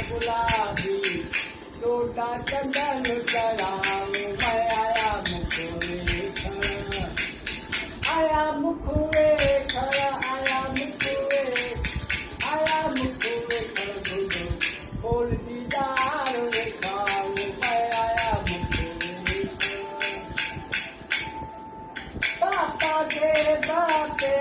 गुलाबी टोटा चंदन चढ़ाओ मैं आया मुखुए खर आया मुखुए खर बोलो बोल दीदार खाओ मैं आया मुखुए पापा के बापे